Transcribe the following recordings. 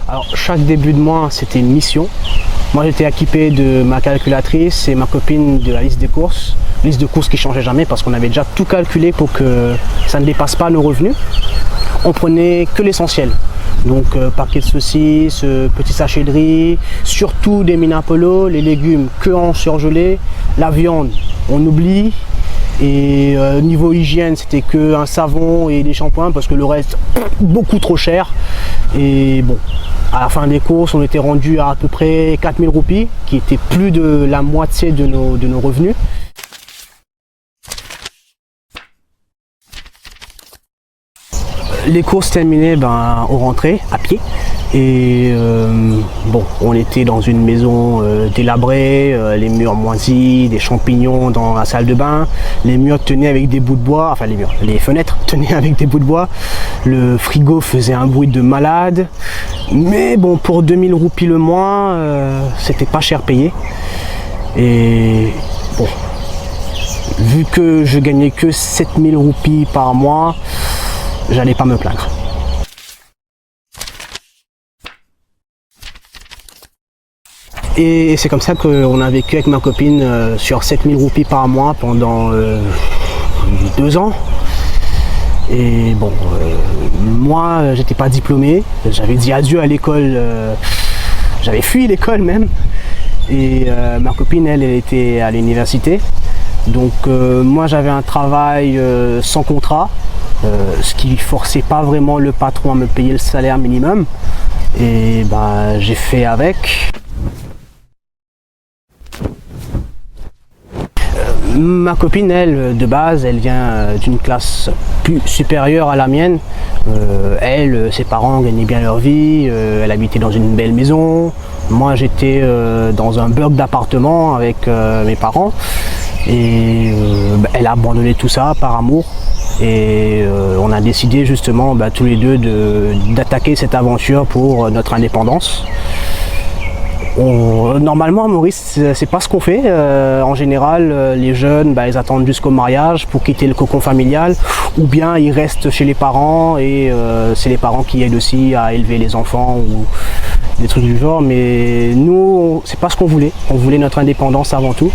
Alors chaque début de mois c'était une mission. Moi j'étais équipé de ma calculatrice et ma copine de la liste des courses. Liste de courses qui changeait jamais parce qu'on avait déjà tout calculé pour que ça ne dépasse pas nos revenus. On prenait que l'essentiel. Donc paquet de saucisses, petits sachets de riz, surtout des Minapolo, les légumes que en surgelé, la viande on oublie. Et niveau hygiène c'était que un savon et des shampoings parce que le reste beaucoup trop cher. Et bon, à la fin des courses on était rendu à peu près 4000 roupies qui était plus de la moitié de nos revenus. Les courses terminées on rentrait à pied et bon, on était dans une maison délabrée, les murs moisis, des champignons dans la salle de bain, les murs tenaient avec des bouts de bois, enfin les fenêtres tenaient avec des bouts de bois, le frigo faisait un bruit de malade, mais bon, pour 2000 roupies le mois, c'était pas cher payé. Et bon, vu que je gagnais que 7000 roupies par mois, j'allais pas me plaindre. Et c'est comme ça qu'on a vécu avec ma copine sur 7000 roupies par mois pendant 2 ans. Et bon, moi j'étais pas diplômé, j'avais dit adieu à l'école, j'avais fui l'école même. Et ma copine elle était à l'université. Donc moi j'avais un travail sans contrat. Ce qui forçait pas vraiment le patron à me payer le salaire minimum, et j'ai fait avec. Ma copine, elle, de base, elle vient d'une classe plus supérieure à la mienne. Elle, ses parents gagnaient bien leur vie, elle habitait dans une belle maison. Moi, j'étais dans un bloc d'appartement avec mes parents. Et elle a abandonné tout ça par amour. Et on a décidé justement tous les deux d'attaquer cette aventure pour notre indépendance. Normalement à Maurice c'est pas ce qu'on fait, en général les jeunes ils attendent jusqu'au mariage pour quitter le cocon familial, ou bien ils restent chez les parents et c'est les parents qui aident aussi à élever les enfants ou des trucs du genre. Mais nous c'est pas ce qu'on voulait, on voulait notre indépendance avant tout.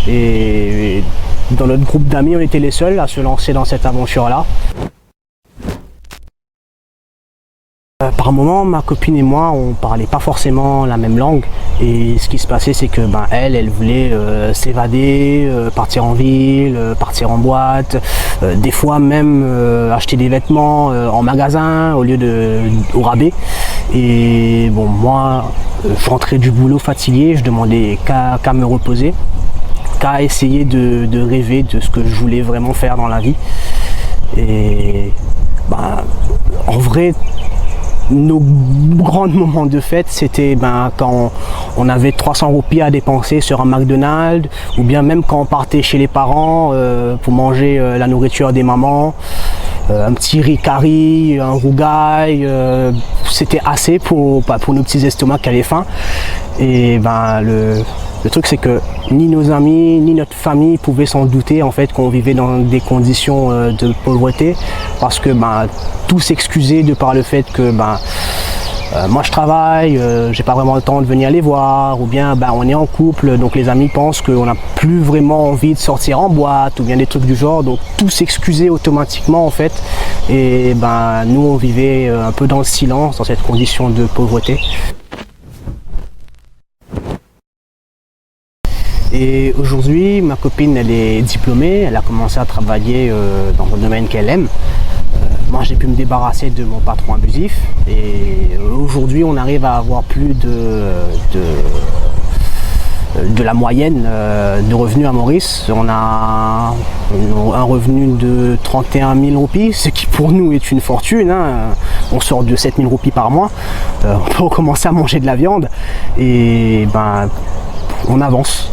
Et dans notre groupe d'amis on était les seuls à se lancer dans cette aventure là. Par moment, ma copine et moi, on parlait pas forcément la même langue, et ce qui se passait, c'est que elle voulait s'évader, partir en ville, partir en boîte, des fois même acheter des vêtements en magasin au lieu au rabais. Et bon, moi, je rentrais du boulot fatigué, je demandais qu'à me reposer, qu'à essayer de rêver de ce que je voulais vraiment faire dans la vie. Et en vrai, nos grands moments de fête, c'était quand on avait 300 roupies à dépenser sur un McDonald's, ou bien même quand on partait chez les parents pour manger la nourriture des mamans, un petit riz curry, un rougail, c'était assez pour nos petits estomacs qui avaient faim. Et le truc c'est que ni nos amis ni notre famille pouvaient s'en douter en fait qu'on vivait dans des conditions de pauvreté, parce que tout s'excusait de par le fait que moi je travaille, j'ai pas vraiment le temps de venir les voir, ou bien on est en couple, donc les amis pensent qu'on n'a plus vraiment envie de sortir en boîte, ou bien des trucs du genre, donc tout s'excusait automatiquement en fait. Et nous on vivait un peu dans le silence dans cette condition de pauvreté. Et aujourd'hui, ma copine, elle est diplômée, elle a commencé à travailler dans un domaine qu'elle aime. Moi, j'ai pu me débarrasser de mon patron abusif, et aujourd'hui, on arrive à avoir plus de la moyenne de revenus à Maurice. On a un revenu de 31 000 roupies, ce qui pour nous est une fortune, hein. On sort de 7 000 roupies par mois, on peut commencer à manger de la viande, et on avance.